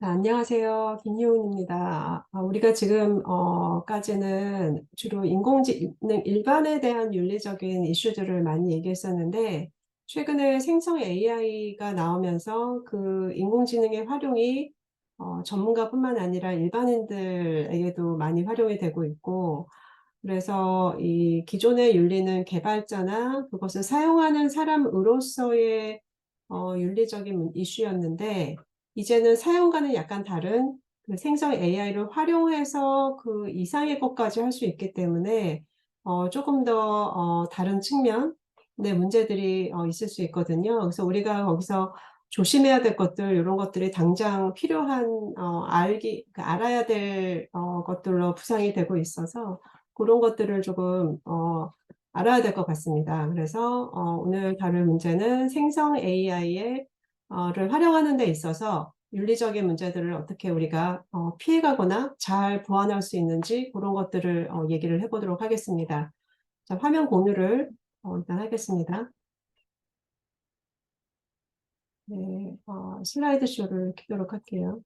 안녕하세요. 김희훈입니다. 우리가 지금까지는 주로 인공지능 일반에 대한 윤리적인 이슈들을 많이 얘기했었는데, 최근에 생성 AI가 나오면서 그 인공지능의 활용이 전문가뿐만 아니라 일반인들에게도 많이 활용이 되고 있고, 그래서 이 기존의 윤리는 개발자나 그것을 사용하는 사람으로서의 윤리적인 이슈였는데, 이제는 사용과는 약간 다른 그 생성 AI를 활용해서 그 이상의 것까지 할 수 있기 때문에 조금 더 다른 측면의 문제들이 있을 수 있거든요. 그래서 우리가 거기서 조심해야 될 것들, 이런 것들이 당장 필요한 알아야 될 것들로 부상이 되고 있어서 그런 것들을 조금 알아야 될 것 같습니다. 그래서 오늘 다룰 문제는 생성 AI의 를 활용하는 데 있어서 윤리적인 문제들을 어떻게 우리가 피해가거나 잘 보완할 수 있는지 그런 것들을 얘기를 해보도록 하겠습니다. 자, 화면 공유를 일단 하겠습니다. 네, 슬라이드 쇼를 켜도록 할게요.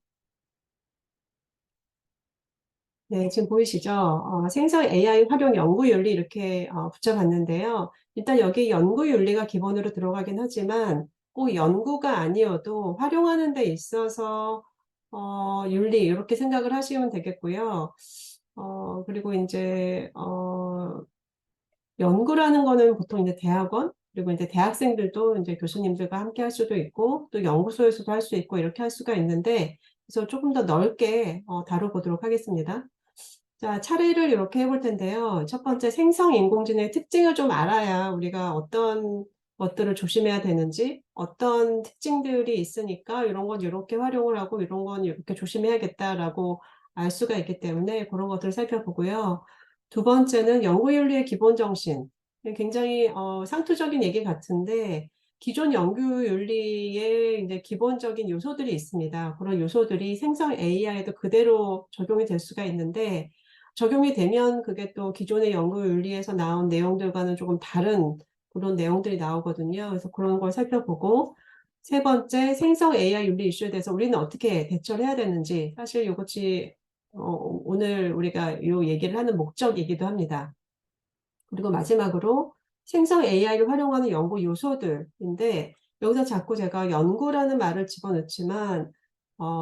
네, 지금 보이시죠? 생성 AI 활용 연구 윤리 이렇게 붙여봤는데요. 일단 여기 연구 윤리가 기본으로 들어가긴 하지만 꼭 연구가 아니어도 활용하는 데 있어서 윤리 이렇게 생각을 하시면 되겠고요. 그리고 이제 연구라는 거는 보통 이제 대학원 그리고 이제 대학생들도 이제 교수님들과 함께 할 수도 있고 또 연구소에서도 할 수 있고 이렇게 할 수가 있는데 그래서 조금 더 넓게 다뤄보도록 하겠습니다. 자, 차례를 이렇게 해볼 텐데요. 첫 번째 생성 인공지능의 특징을 좀 알아야 우리가 어떤 것들을 조심해야 되는지, 어떤 특징들이 있으니까 이런 건 이렇게 활용을 하고 이런 건 이렇게 조심해야겠다라고 알 수가 있기 때문에 그런 것들을 살펴보고요. 두 번째는 연구윤리의 기본 정신. 굉장히 상투적인 얘기 같은데 기존 연구윤리의 이제 기본적인 요소들이 있습니다. 그런 요소들이 생성 AI에도 그대로 적용이 될 수가 있는데 적용이 되면 그게 또 기존의 연구 윤리에서 나온 내용들과는 조금 다른 그런 내용들이 나오거든요. 그래서 그런 걸 살펴보고 세 번째 생성 AI 윤리 이슈에 대해서 우리는 어떻게 대처를 해야 되는지 사실 이것이 오늘 우리가 이 얘기를 하는 목적이기도 합니다. 그리고 마지막으로 생성 AI를 활용하는 연구 요소들인데 여기서 자꾸 제가 연구라는 말을 집어넣지만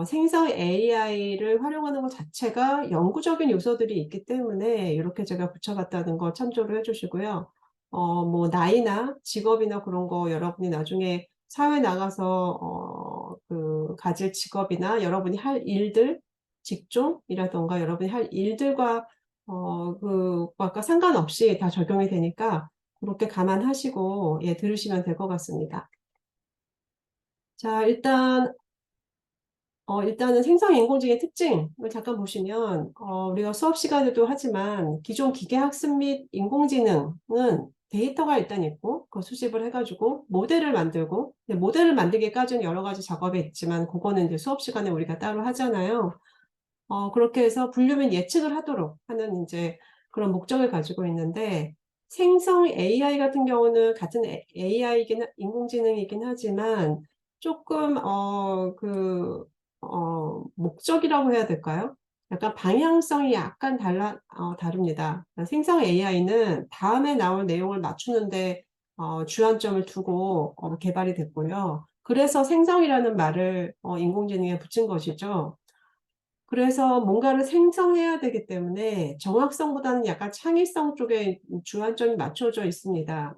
생성 AI를 활용하는 것 자체가 연구적인 요소들이 있기 때문에 이렇게 제가 붙여봤다는 거 참조를 해주시고요. 뭐 나이나 직업이나 그런 거 여러분이 나중에 사회 나가서 그 가질 직업이나 여러분이 할 일들, 직종이라던가 여러분이 할 일들과 그것과 상관없이 다 적용이 되니까 그렇게 감안하시고 예, 들으시면 될 것 같습니다. 자, 일단은 생성 인공지능의 특징을 잠깐 보시면, 우리가 수업 시간에도 하지만 기존 기계학습 및 인공지능은 데이터가 일단 있고, 그 수집을 해가지고 모델을 만들고, 근데 모델을 만들기까지는 여러 가지 작업이 있지만, 그거는 이제 수업 시간에 우리가 따로 하잖아요. 그렇게 해서 분류면 예측을 하도록 하는 이제 그런 목적을 가지고 있는데, 생성 AI 같은 경우는 같은 AI이긴, 인공지능이긴 하지만, 조금, 목적이라고 해야 될까요? 약간 방향성이 약간 다릅니다. 생성 AI는 다음에 나올 내용을 맞추는데, 주안점을 두고, 개발이 됐고요. 그래서 생성이라는 말을, 인공지능에 붙인 것이죠. 그래서 뭔가를 생성해야 되기 때문에 정확성보다는 약간 창의성 쪽에 주안점이 맞춰져 있습니다.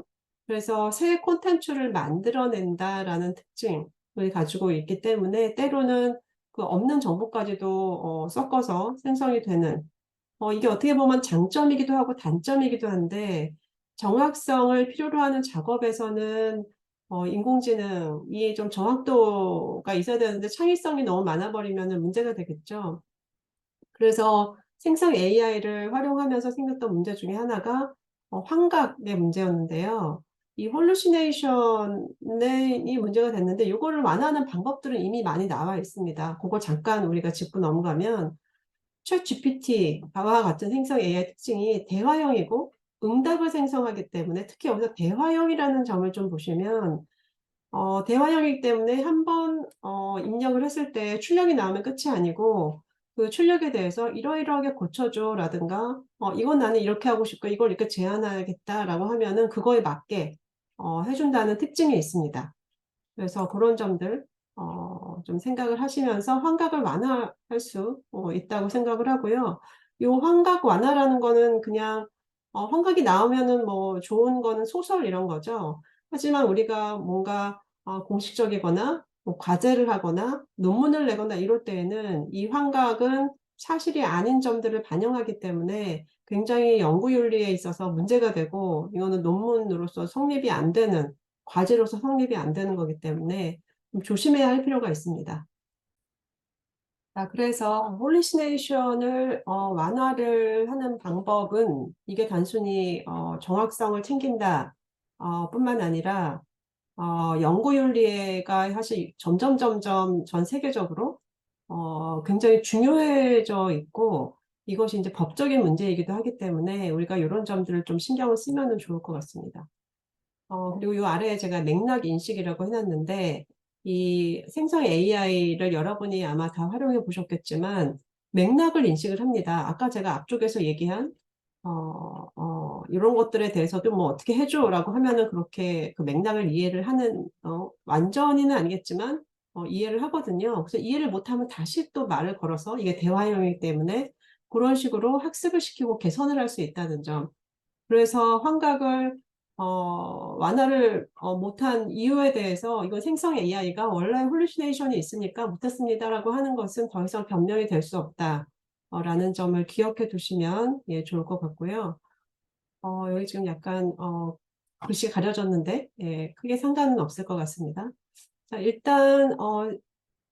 그래서 새 콘텐츠를 만들어낸다라는 특징을 가지고 있기 때문에 때로는 그 없는 정보까지도 섞어서 생성이 되는 이게 어떻게 보면 장점이기도 하고 단점이기도 한데 정확성을 필요로 하는 작업에서는 인공지능이 좀 정확도가 있어야 되는데 창의성이 너무 많아버리면 문제가 되겠죠. 그래서 생성 AI를 활용하면서 생겼던 문제 중에 하나가 환각의 문제였는데요. 이 홀루시네이션이 문제가 됐는데 이거를 완화하는 방법들은 이미 많이 나와 있습니다. 그거 잠깐 우리가 짚고 넘어가면 챗 GPT와 같은 생성 AI 특징이 대화형이고 응답을 생성하기 때문에 특히 여기서 대화형이라는 점을 좀 보시면 대화형이기 때문에 한 번 입력을 했을 때 출력이 나오면 끝이 아니고 그 출력에 대해서 "이러이러하게 고쳐줘." 라든가 "이건 나는 이렇게 하고 싶고 이걸 이렇게 제안하겠다."라고 하면은 그거에 맞게 해 준다는 특징이 있습니다. 그래서 그런 점들 좀 생각을 하시면서 환각을 완화할 수 있다고 생각을 하고요. 요 환각 완화라는 거는 그냥 환각이 나오면은 뭐 좋은 거는 소설 이런 거죠. 하지만 우리가 뭔가 공식적이거나 뭐 과제를 하거나 논문을 내거나 이럴 때에는 이 환각은 사실이 아닌 점들을 반영하기 때문에 굉장히 연구 윤리에 있어서 문제가 되고 이거는 논문으로서 성립이 안 되는 과제로서 성립이 안 되는 거기 때문에 좀 조심해야 할 필요가 있습니다. 자 그래서 홀리시네이션을 완화를 하는 방법은 이게 단순히 정확성을 챙긴다 뿐만 아니라 연구 윤리가 사실 점점 전 세계적으로 굉장히 중요해져 있고 이것이 인제 법적인 문제이기도 하기 때문에 우리가 요런 점들을 좀 신경을 쓰면은 좋을 것 같습니다. 그리고 요 아래에 제가 맥락 인식이라고 해 놨는데 이 생성 AI를 여러분이 아마 다 활용해 보셨겠지만 맥락을 인식을 합니다. 아까 제가 앞쪽에서 얘기한 "이런 것들에 대해서도 뭐 어떻게 해 줘."라고 하면은 그렇게 그 맥락을 이해를 하는 완전히는 아니겠지만 이해를 하거든요. 그래서 이해를 못하면 다시 또 말을 걸어서 이게 대화형이기 때문에 고런 식으로 학습을 시키고 개선을 할 수 있다는 점. 그래서 환각을 완화를 못한 이유에 대해서 "이건 생성 AI가 원래 hallucination이 있으니까 못했습니다."라고 하는 것은 더 이상 변명이 될 수 없다. 라는 점을 기억해 두시면 예 좋을 것 같고요. 여기 지금 약간 글씨가 가려졌는데 예 크게 상관은 없을 것 같습니다. 자 일단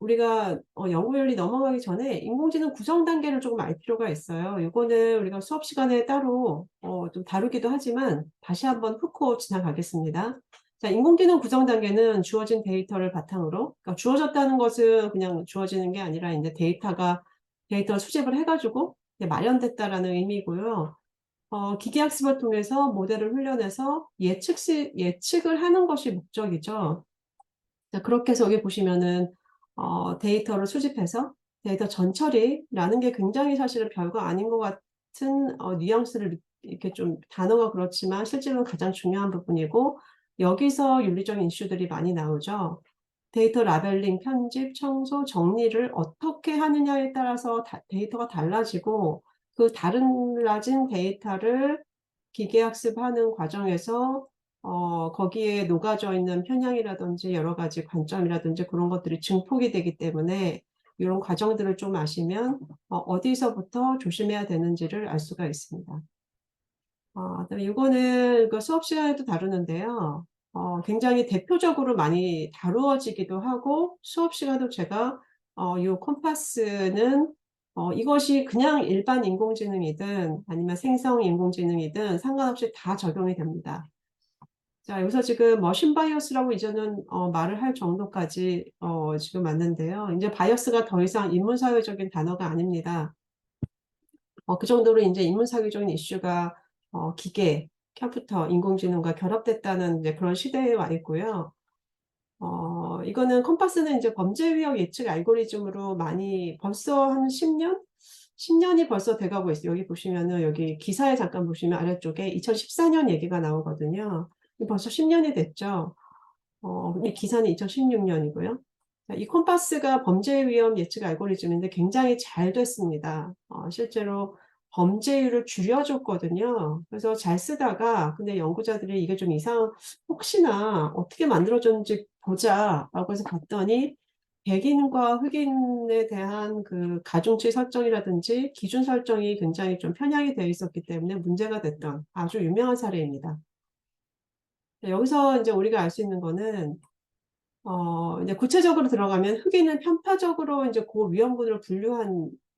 우리가 연구윤리 넘어가기 전에 인공지능 구성 단계를 조금 알 필요가 있어요. 요거는 우리가 수업 시간에 따로 좀 다루기도 하지만 다시 한번 훑고 지나가겠습니다. 자 인공지능 구성 단계는 주어진 데이터를 바탕으로 그러니까 주어졌다는 것은 그냥 주어지는 게 아니라 인제 데이터를 수집을 해 가지고 이제 마련됐다라는 의미고요. 기계학습을 통해서 모델을 훈련해서 예측을 하는 것이 목적이죠. 자 그렇게 해서 여기 보시면은 데이터를 수집해서 데이터 전처리라는 게 굉장히 사실은 별거 아닌 것 같은 뉘앙스를 이렇게 좀 단어가 그렇지만 실제로는 가장 중요한 부분이고 여기서 윤리적인 이슈들이 많이 나오죠. 데이터 라벨링, 편집, 청소, 정리를 어떻게 하느냐에 따라서 데이터가 달라지고 그 달라진 데이터를 기계학습하는 과정에서 거기에 녹아져 있는 편향이라든지 여러 가지 관점이라든지 그런 것들이 증폭이 되기 때문에 요런 과정들을 좀 아시면 어디서부터 조심해야 되는지를 알 수가 있습니다. 그다음에 요거는 그 수업 시간에도 다루는데요. 굉장히 대표적으로 많이 다루어지기도 하고 수업 시간에도 제가 요 컴파스는 이것이 그냥 일반 인공지능이든 아니면 생성 인공지능이든 상관없이 다 적용이 됩니다. 자 여기서 지금 머신 바이어스라고 이제는 말을 할 정도까지 지금 왔는데요. 인제 바이어스가 더 이상 인문사회적인 단어가 아닙니다. 그 정도로 인제 인문사회적인 이슈가 기계, 컴퓨터, 인공지능과 결합됐다는 이제 그런 시대에 와 있고요. 이거는 컴파스는 인제 범죄 위험 예측 알고리즘으로 많이 벌써 한 10 년? 10 년이 벌써 돼 가고 있어요. 여기 보시면은 여기 기사에 잠깐 보시면 아래쪽에 2014년 얘기가 나오거든요. 벌써 10 년이 됐죠. 근데 기사는 2016 년이고요. 자 이 컴파스가 범죄 위험 예측 알고리즘인데 굉장히 잘 됐습니다. 실제로 범죄율을 줄여 줬거든요. 그래서 잘 쓰다가 근데 연구자들이 "이게 좀 혹시나 어떻게 만들어졌는지 보자."라고 해서 봤더니 백인과 흑인에 대한 그 가중치 설정이라든지 기준 설정이 굉장히 좀 편향이 되어 있었기 때문에 문제가 됐던 아주 유명한 사례입니다. 여기서 인제 우리가 알 수 있는 거는 이제 구체적으로 들어가면 흑인은 편파적으로 인제 고위험군으로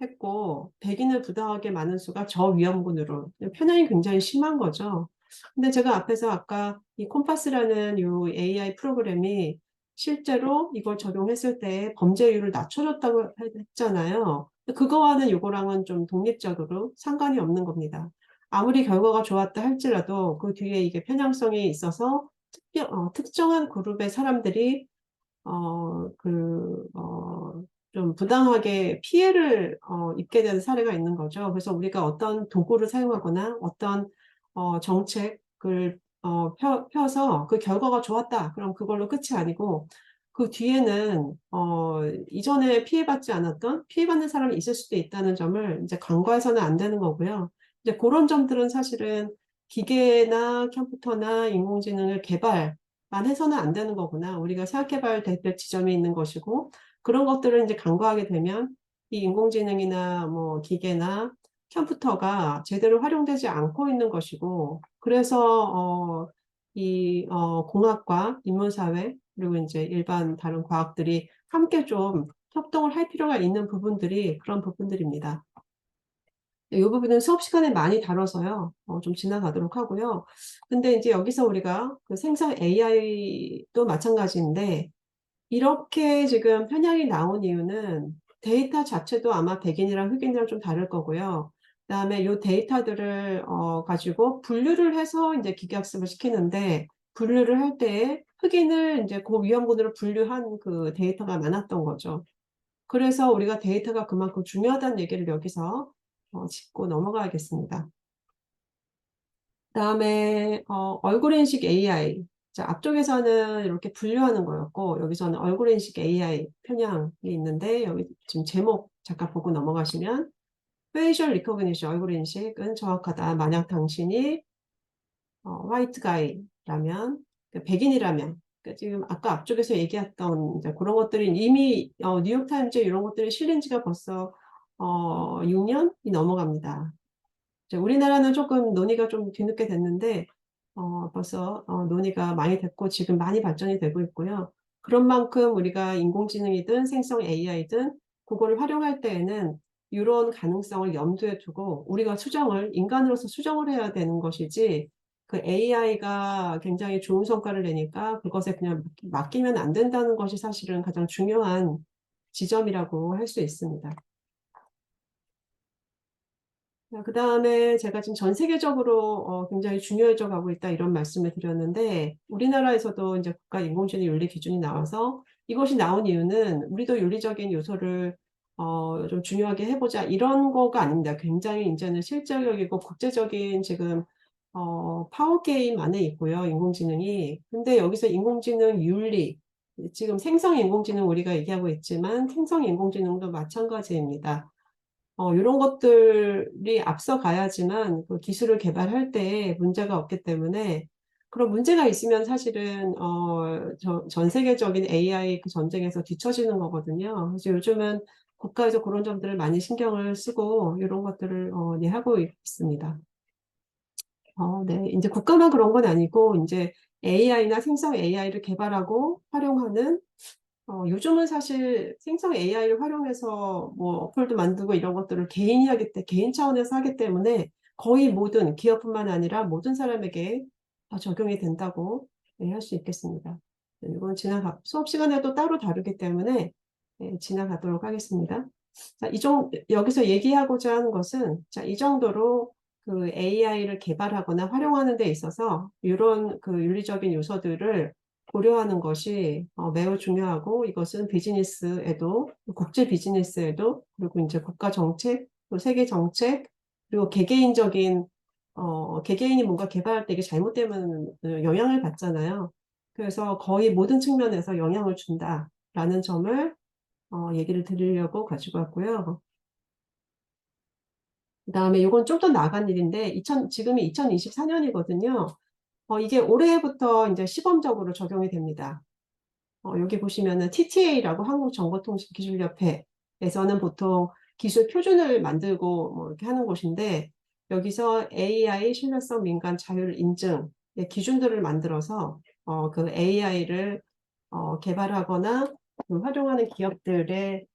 했고 백인을 부당하게 많은 수가 저위험군으로 편향이 굉장히 심한 거죠. 근데 제가 앞에서 아까 이 콤파스라는 요 AI 프로그램이 실제로 이걸 적용했을 때 범죄율을 낮춰줬다고 했잖아요. 그거와는 요거랑은 좀 독립적으로 상관이 없는 겁니다. 아무리 결과가 좋았다 할지라도 그 뒤에 이게 편향성이 있어서 특정한 그룹의 사람들이 어, 그, 어, 좀 부당하게 피해를 입게 되는 사례가 있는 거죠. 그래서 우리가 어떤 도구를 사용하거나 어떤 정책을 펴서 그 결과가 좋았다. 그럼 그걸로 끝이 아니고 그 뒤에는 이전에 피해받지 않았던 피해받는 사람이 있을 수도 있다는 점을 이제 간과해서는 안 되는 거고요. 이제 그런 점들은 사실은 기계나 컴퓨터나 인공지능을 만 해서는 안 되는 거구나. 우리가 생각해봐야 될 지점이 있는 것이고, 그런 것들을 이제 간과하게 되면 이 인공지능이나 뭐 기계나 컴퓨터가 제대로 활용되지 않고 있는 것이고, 그래서 공학과, 인문사회, 그리고 이제 일반 다른 과학들이 함께 좀 협동을 할 필요가 있는 부분들이 그런 부분들입니다. 이 부분은 수업 시간에 많이 다뤄서요. 좀 지나가도록 하고요. 근데 이제 여기서 우리가 그 생성 AI도 마찬가지인데, 이렇게 지금 편향이 나온 이유는 데이터 자체도 아마 백인이랑 흑인이랑 좀 다를 거고요. 그다음에 이 데이터들을 가지고 분류를 해서 이제 기계학습을 시키는데, 분류를 할 때에 흑인을 이제 그 위험군으로 분류한 그 데이터가 많았던 거죠. 그래서 우리가 데이터가 그만큼 중요하다는 얘기를 여기서 짚고 넘어가야겠습니다. 그다음에 얼굴 인식 AI. 자, 앞쪽에서는 이렇게 분류하는 거였고 여기서는 얼굴 인식 AI 편향이 있는데 여기 지금 제목 잠깐 보고 넘어가시면 facial recognition 얼굴 인식은 정확하다. 만약 당신이 화이트 가이라면 백인이라면 지금 아까 앞쪽에서 얘기했던 이제 그런 것들이 이미 뉴욕타임즈 이런 것들이 실린 지가 벌써 6년이 넘어갑니다. 이제 우리나라는 조금 논의가 좀 뒤늦게 됐는데 벌써 논의가 많이 됐고 지금 많이 발전이 되고 있고요. 그런 만큼 우리가 인공지능이든 생성 AI든 그거를 활용할 때에는 이런 가능성을 염두에 두고 우리가 인간으로서 수정을 해야 되는 것이지 그 AI가 굉장히 좋은 성과를 내니까 그것에 그냥 맡기면 안 된다는 것이 사실은 가장 중요한 지점이라고 할 수 있습니다. 그 다음에 제가 지금 전 세계적으로 굉장히 중요해져 가고 있다 이런 말씀을 드렸는데 우리나라에서도 이제 국가 인공지능 윤리 기준이 나와서 이것이 나온 이유는 우리도 윤리적인 요소를 좀 중요하게 해보자 이런 거가 아닙니다. 굉장히 이제는 실질적이고 국제적인 지금 파워 게임 안에 있고요. 인공지능이. 근데 여기서 인공지능 윤리 지금 생성 인공지능 우리가 얘기하고 있지만 생성 인공지능도 마찬가지입니다. 이런 것들이 앞서 가야지만 그 기술을 개발할 때 문제가 없기 때문에 그런 문제가 있으면 사실은 전 세계적인 AI 그 전쟁에서 뒤처지는 거거든요. 그래서 요즘은 국가에서 그런 점들을 많이 신경을 쓰고 이런 것들을 네, 하고 있습니다. 네. 이제 국가만 그런 건 아니고 이제 AI나 생성 AI를 개발하고 활용하는 요즘은 사실 생성 AI를 활용해서 뭐 어플도 만들고 이런 것들을 개인 차원에서 하기 때문에 거의 모든 기업뿐만 아니라 모든 사람에게 다 적용이 된다고 할 수 있겠습니다. 네, 이건 수업 시간에도 따로 다루기 때문에 지나가도록 하겠습니다. 자, 여기서 얘기하고자 하는 것은 자, 이 정도로 그 AI를 개발하거나 활용하는 데 있어서 이런 그 윤리적인 요소들을 고려하는 것이 매우 중요하고 이것은 비즈니스에도 국제 비즈니스에도 그리고 이제 국가 정책, 또 세계 정책 그리고 개개인이 뭔가 개발할 때 이게 잘못되면 영향을 받잖아요. 그래서 거의 모든 측면에서 영향을 준다라는 점을 얘기를 드리려고 가지고 왔고요. 그다음에 이건 좀 더 나간 일인데 지금이 2024년이거든요. 이게 올해부터 이제 시범적으로 적용이 됩니다. 여기 보시면은 TTA라고 한국정보통신기술협회에서는 보통 기술 표준을 만들고 뭐 이렇게 하는 곳인데 여기서 AI 신뢰성 민간 자율 인증 기준들을 만들어서 그 AI를 개발하거나 그 활용하는 기업들의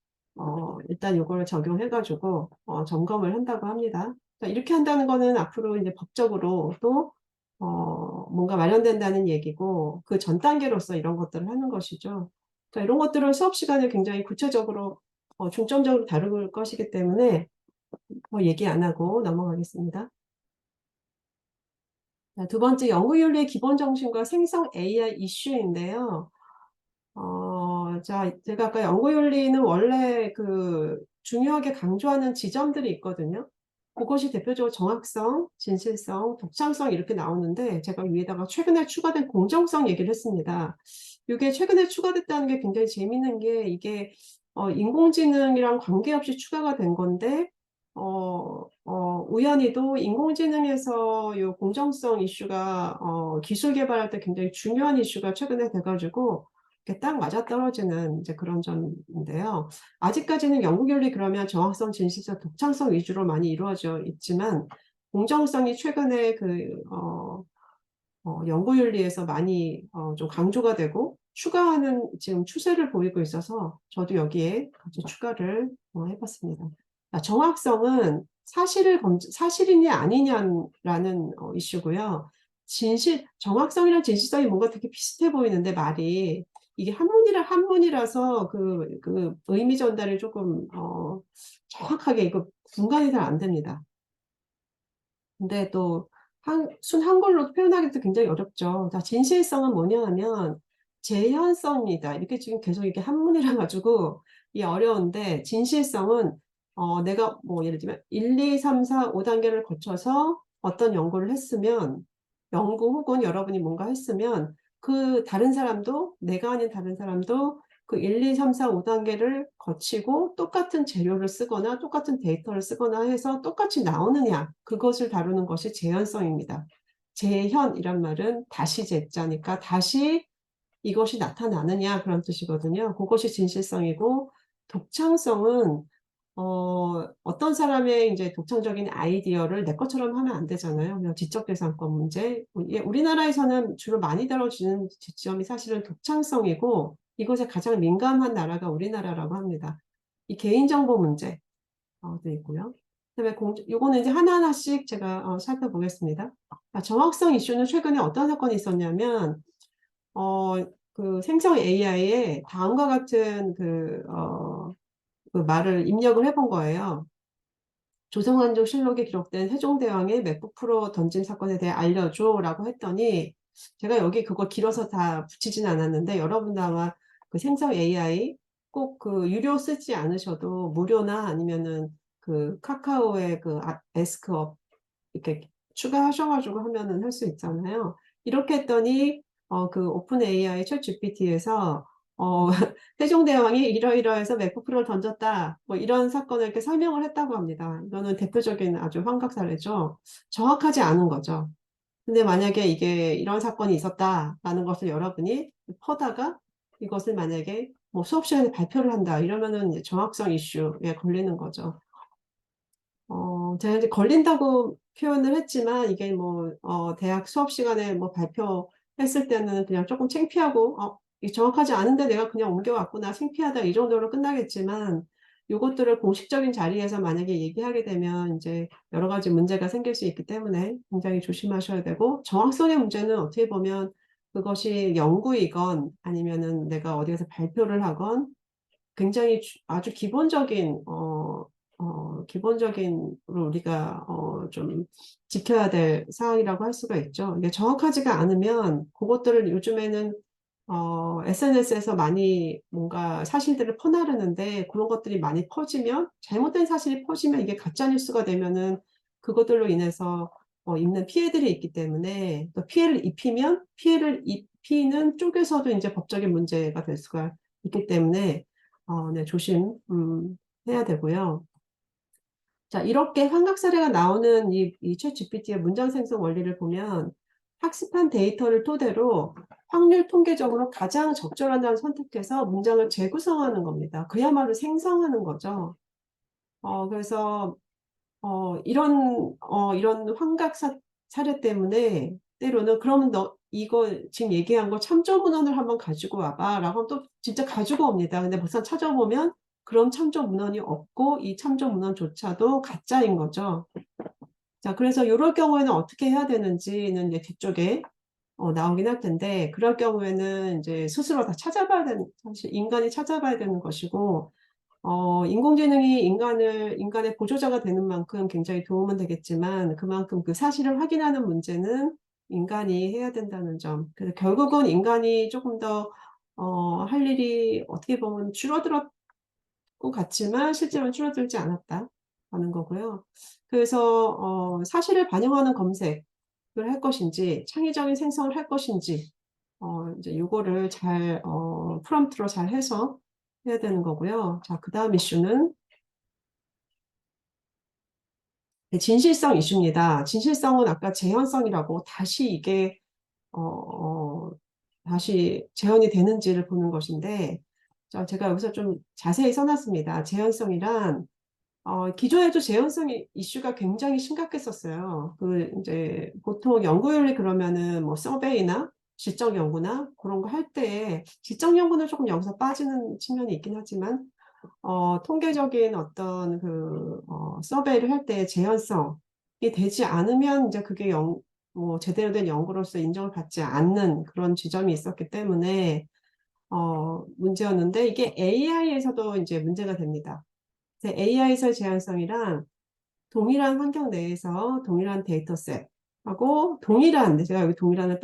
일단 이걸 적용해가지고 점검을 한다고 합니다. 그러니까 이렇게 한다는 거는 앞으로 이제 법적으로 또 뭔가 마련된다는 얘기고 그 전 단계로서 이런 것들을 하는 것이죠. 그러니까 이런 것들을 수업 시간에 굉장히 구체적으로 중점적으로 다룰 것이기 때문에 얘기 안 하고 넘어가겠습니다. 자, 두 번째, 연구윤리의 기본 정신과 생성 AI 이슈인데요. 자, 제가 아까 연구윤리는 원래 그 중요하게 강조하는 지점들이 있거든요. 그것이 대표적으로 정확성, 진실성, 독창성 이렇게 나오는데 제가 위에다가 최근에 추가된 공정성 얘기를 했습니다. 이게 최근에 추가됐다는 게 굉장히 재밌는 게 이게 인공지능이랑 관계없이 추가가 된 건데 우연히도 인공지능에서 이 공정성 이슈가 기술 개발할 때 굉장히 중요한 이슈가 최근에 돼가지고 이렇게 딱 맞아떨어지는 이제 그런 점인데요. 아직까지는 연구결리 그러면 정확성, 진실성, 독창성 위주로 많이 이루어져 있지만 공정성이 최근에 연구윤리에서 많이 좀 강조가 되고 추가하는 지금 추세를 보이고 있어서 저도 여기에 같이 추가를 해봤습니다. 정확성은 사실이냐 아니냐라는 이슈고요. 정확성이랑 진실성이 뭔가 되게 비슷해 보이는데 말이 이게 한문이라서 그 의미 전달이 조금 정확하게 이거 분간이 잘 안 됩니다. 근데 또 순 한글로 표현하기도 굉장히 어렵죠. 자, 진실성은 뭐냐 하면 재현성이다. 이렇게 지금 계속 이게 한문이라 가지고 이 어려운데 진실성은 내가 뭐 예를 들면 1, 2, 3, 4, 5단계를 거쳐서 어떤 연구를 했으면 연구 혹은 여러분이 뭔가 했으면 그 다른 사람도 내가 아닌 다른 사람도 그 1, 2, 3, 4, 5단계를 거치고 똑같은 재료를 쓰거나 똑같은 데이터를 쓰거나 해서 똑같이 나오느냐 그것을 다루는 것이 재현성입니다. 재현이란 말은 다시 재자니까 다시 이것이 나타나느냐 그런 뜻이거든요. 그것이 진실성이고 독창성은 어떤 사람의 이제 독창적인 아이디어를 내 것처럼 하면 안 되잖아요. 그냥 지적재산권 문제. 우리나라에서는 주로 많이 다뤄지는 지점이 사실은 독창성이고 이것에 가장 민감한 나라가 우리나라라고 합니다. 이 개인정보 문제 도 있고요. 그다음에 요거는 이제 하나하나씩 제가 살펴보겠습니다. 정확성 이슈는 최근에 어떤 사건이 있었냐면 어, 그 생성 AI에 다음과 같은 그 말을 입력을 해본 거예요. 조선왕조 실록에 기록된 세종대왕의 맥북 프로 던짐 사건에 대해 알려줘라고 했더니 제가 여기 그거 길어서 다 붙이진 않았는데 여러분도 아마 그 생성 AI 꼭 그 유료 쓰지 않으셔도 무료나 아니면은 그 카카오의 그 에스크업 이렇게 추가하셔가지고 하면은 할 수 있잖아요. 이렇게 했더니 그 오픈 AI 챗 GPT에서 세종대왕이 이러이러해서 맥북 프로를 던졌다. 뭐 이런 사건을 이렇게 설명을 했다고 합니다. 이거는 대표적인 아주 환각 사례죠. 정확하지 않은 거죠. 근데 만약에 이게 이런 사건이 있었다라는 것을 여러분이 퍼다가 이것을 만약에 뭐 수업 시간에 발표를 한다 이러면은 이제 정확성 이슈에 걸리는 거죠. 제가 이제 걸린다고 표현을 했지만 이게 뭐 대학 수업 시간에 뭐 발표했을 때는 그냥 조금 창피하고 이게 정확하지 않은데 내가 그냥 옮겨왔구나 창피하다 이 정도로 끝나겠지만 이것들을 공식적인 자리에서 만약에 얘기하게 되면 이제 여러 가지 문제가 생길 수 있기 때문에 굉장히 조심하셔야 되고 정확성의 문제는 어떻게 보면 그것이 연구이건 아니면은 내가 어디에서 발표를 하건 굉장히 아주 기본적인 우리가 좀 지켜야 될 사항이라고 할 수가 있죠. 이게 정확하지가 않으면 그것들을 요즘에는 SNS에서 많이 뭔가 사실들을 퍼나르는데 그런 것들이 많이 퍼지면 잘못된 사실이 퍼지면 이게 가짜 뉴스가 되면은 그것들로 인해서 입는 피해들이 있기 때문에 또 피해를 입히면 피해를 입히는 쪽에서도 이제 법적인 문제가 될 수가 있기 때문에 네, 해야 되고요. 자, 이렇게 환각 사례가 나오는 이챗 GPT의 문장 생성 원리를 보면 학습한 데이터를 토대로 확률 통계적으로 가장 적절한 단어를 선택해서 문장을 재구성하는 겁니다. 그야말로 생성하는 거죠. 그래서 이런 사례 때문에 때로는 그러면 너 이거 지금 얘기한 거 참조 문헌을 한번 가지고 와봐 라고 하면 또 진짜 가지고 옵니다. 근데 막상 찾아보면 그런 참조 문헌이 없고 이 참조 문헌조차도 가짜인 거죠. 자, 그래서 이럴 경우에는 어떻게 해야 되는지는 이제 뒤쪽에 나오긴 할 텐데 그럴 경우에는 이제 스스로 다 사실 인간이 찾아봐야 되는 것이고 인공지능이 인간의 보조자가 되는 만큼 굉장히 도움은 되겠지만 그만큼 그 사실을 확인하는 문제는 인간이 해야 된다는 점. 그래서 결국은 인간이 조금 더 할 일이 어떻게 보면 줄어들었 것 같지만 실제로는 줄어들지 않았다 하는 거고요. 그래서 사실을 반영하는 검색을 할 것인지 창의적인 생성을 할 것인지 인제 요거를 잘 프롬프트로 잘 해서 해야 되는 거고요. 자, 그다음 이슈는 네, 진실성 이슈입니다. 진실성은 아까 재현성이라고 다시 이게 어 어 다시 재현이 되는지를 보는 것인데, 자, 제가 여기서 좀 자세히 써 놨습니다. 재현성이란 기존에도 재현성 이슈가 굉장히 심각했었어요. 그 인제 보통 연구윤리 그러면은 뭐 서베이나 질적 연구나 고런 거 할 때에 질적 연구는 쪼끔 여기서 빠지는 측면이 있긴 하지만 통계적인 어떤 그 서베이를 할 때 재현성이 되지 않으면 인제 그게 뭐 제대로 된 연구로서 인정을 받지 않는 그런 지점이 있었기 때문에 문제였는데, 이게 AI에서도 인제 문제가 됩니다. 이제 AI에서의 제한성이란 동일한 환경 내에서 동일한 데이터셋하고 동일한, 제가 여기 동일한을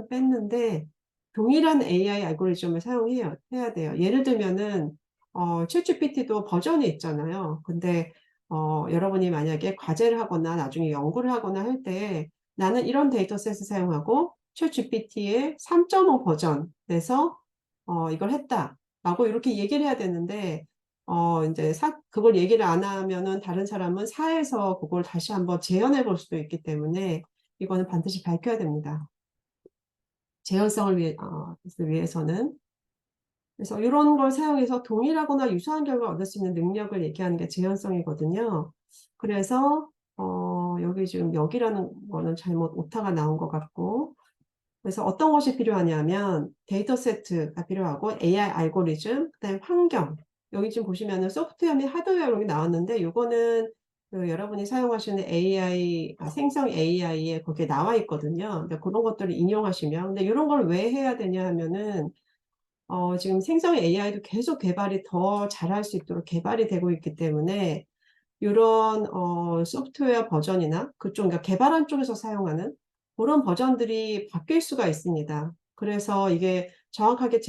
뺐는데 동일한 AI 알고리즘을 해야 돼요. 예를 들면은 챗GPT도 버전이 있잖아요. 근데 여러분이 만약에 과제를 하거나 나중에 연구를 하거나 할 때 "나는 이런 데이터셋을 사용하고 챗GPT의 3.5 버전 내서 이걸 했다."라고 이렇게 얘기를 해야 되는데 인제 그걸 얘기를 안 하면은 다른 사람은 사에서 그걸 다시 한번 재현해 볼 수도 있기 때문에 이거는 반드시 밝혀야 됩니다, 재현성을 위해서는. 그래서 요런 걸 사용해서 동일하거나 유사한 결과를 얻을 수 있는 능력을 얘기하는 게 재현성이거든요. 그래서 여기 지금 여기라는 거는 잘못 오타가 나온 것 같고, 그래서 어떤 것이 필요하냐면 데이터 세트가 필요하고 AI 알고리즘, 그다음에 환경. 여기 지금 보시면은 소프트웨어 및 하드웨어 이런 게 나왔는데 요거는 그 여러분이 사용하시는 AI 생성 AI에 거기에 나와 있거든요. 근데 고런 것들을 인용하시면, 근데 요런 걸 왜 해야 되냐 하면은 지금 생성 AI도 계속 개발이 더 잘할 수 있도록 개발이 되고 있기 때문에 요런 소프트웨어 버전이나 그쪽, 그러니까 개발한 쪽에서 사용하는 고런 버전들이 바뀔 수가 있습니다. 그래서 이게 정확하게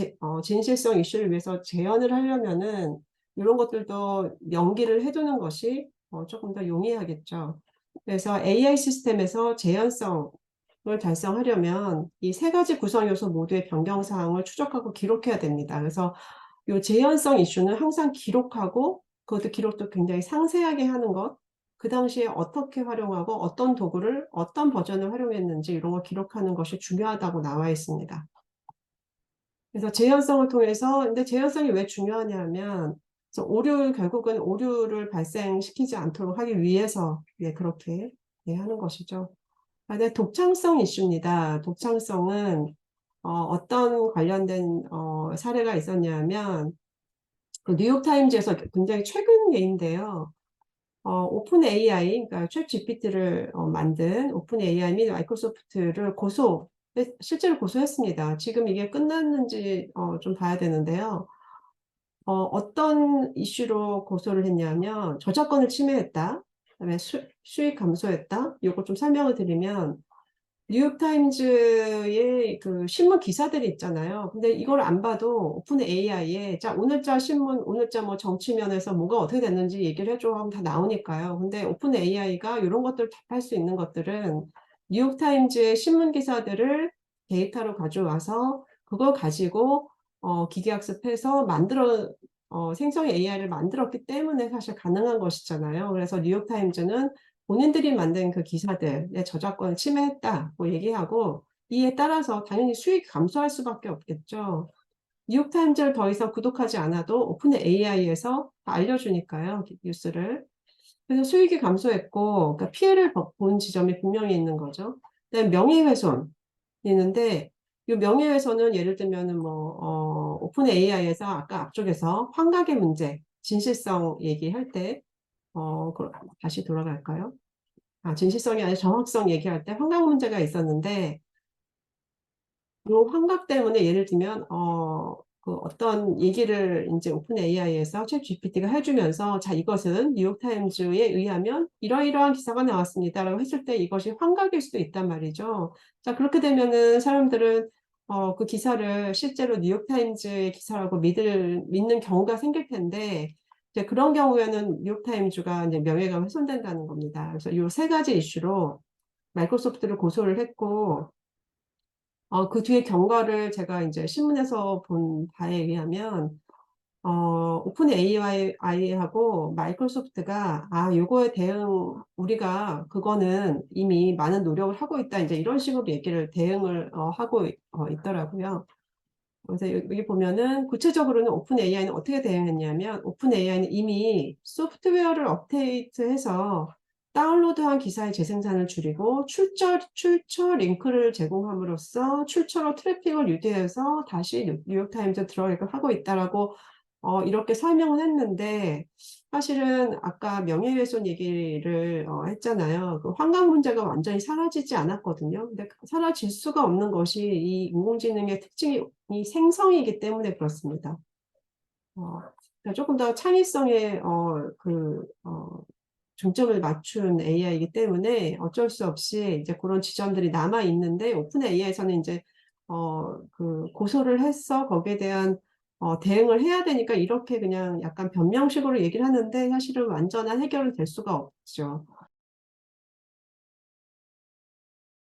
진실성 이슈를 위해서 재현을 하려면은 요런 것들도 명기를 해 두는 것이 쪼끔 더 용이하겠죠. 그래서 AI 시스템에서 재현성을 달성하려면 이 세 가지 구성 요소 모두의 변경 사항을 추적하고 기록해야 됩니다. 그래서 요 재현성 이슈는 항상 기록하고, 그것도 기록도 굉장히 상세하게 하는 것, 그 당시에 어떻게 활용하고 어떤 도구를 어떤 버전을 활용했는지 이런 걸 기록하는 것이 중요하다고 나와 있습니다. 그래서 재현성을 통해서, 근데 재현성이 왜 중요하냐 하면 그래서 결국은 오류를 발생시키지 않도록 하기 위해서 그렇게 하는 것이죠. 네, 독창성 이슈입니다. 독창성은 어떤 관련된 사례가 있었냐면 그 뉴욕타임즈에서 굉장히 최근 예인데요. 오픈 AI, 그러니까 챗 GPT를 만든 오픈 AI 및 마이크로소프트를 실제로 고소했습니다. 지금 이게 끝났는지 좀 봐야 되는데요. 어떤 이슈로 고소를 했냐면 저작권을 침해했다, 그다음에 수익 감소했다. 요거 좀 설명을 드리면, 뉴욕타임즈의 그 신문 기사들이 있잖아요. 근데 이걸 안 봐도 오픈 AI에 "자, 오늘자 신문, 오늘자 뭐 정치면에서 뭐가 어떻게 됐는지 얘기를 해 줘." 하면 다 나오니까요. 근데 오픈 AI가 요런 것들을 답할 수 있는 것들은 뉴욕타임즈의 신문 기사들을 데이터로 가져와서 그걸 가지고 기계학습해서 생성 AI를 만들었기 때문에 사실 가능한 것이잖아요. 그래서 뉴욕타임즈는 본인들이 만든 그 기사들의 저작권을 침해했다고 얘기하고, 이에 따라서 당연히 수익이 감소할 수밖에 없겠죠. 뉴욕타임즈를 더 이상 구독하지 않아도 오픈 AI에서 다 알려주니까요, 뉴스를. 그래서 수익이 감소했고, 그러니까 피해를 본 지점이 분명히 있는 거죠. 그다음에 명예훼손이 있는데, 이 명예훼손은 예를 들면은 뭐 오픈 AI에서 아까 앞쪽에서 환각의 문제, 진실성 얘기할 때 다시 돌아갈까요? 진실성이 아니라 정확성 얘기할 때 환각 문제가 있었는데, 요 환각 때문에 예를 들면 어떤 얘기를 인제 오픈 AI에서 챗 GPT가 해 주면서 "자 이것은 뉴욕타임즈에 의하면 이러이러한 기사가 나왔습니다."라고 했을 때 이것이 환각일 수도 있단 말이죠. 자 그렇게 되면은 사람들은 그 기사를 실제로 뉴욕타임즈의 기사라고 믿는 경우가 생길 텐데 이제 그런 경우에는 뉴욕타임즈가 인제 명예가 훼손된다는 겁니다. 그래서 요 세 가지 이슈로 마이크로소프트를 고소를 했고 그 뒤에 경과를 제가 인제 신문에서 본 바에 의하면 오픈 AI하고 마이크로소프트가 "아 요거에 대응 우리가 그거는 이미 많은 노력을 하고 있다." 인제 이런 식으로 얘기를 대응을 하고 있더라고요. 그래서 여기 보면은 구체적으로는 오픈 AI는 어떻게 대응했냐면 오픈 AI는 이미 소프트웨어를 업데이트해서 다운로드한 기사의 재생산을 줄이고 출처 링크를 제공함으로써 출처로 트래픽을 유도해서 다시 뉴욕타임즈에 들어가게끔 하고 있다라고 이렇게 설명을 했는데 사실은 아까 명예훼손 얘기를 했잖아요. 그 환각 문제가 완전히 사라지지 않았거든요. 근데 사라질 수가 없는 것이 이 인공지능의 특징이 이 생성이기 때문에 그렇습니다. 그러니까 쪼끔 더 창의성에 중점을 맞춘 AI이기 때문에 어쩔 수 없이 이제 고런 지점들이 남아 있는데 오픈 AI에서는 인제 고소를 해서 거기에 대한 대응을 해야 되니까 이렇게 그냥 약간 변명식으로 얘기를 하는데 사실은 완전한 해결은 될 수가 없죠.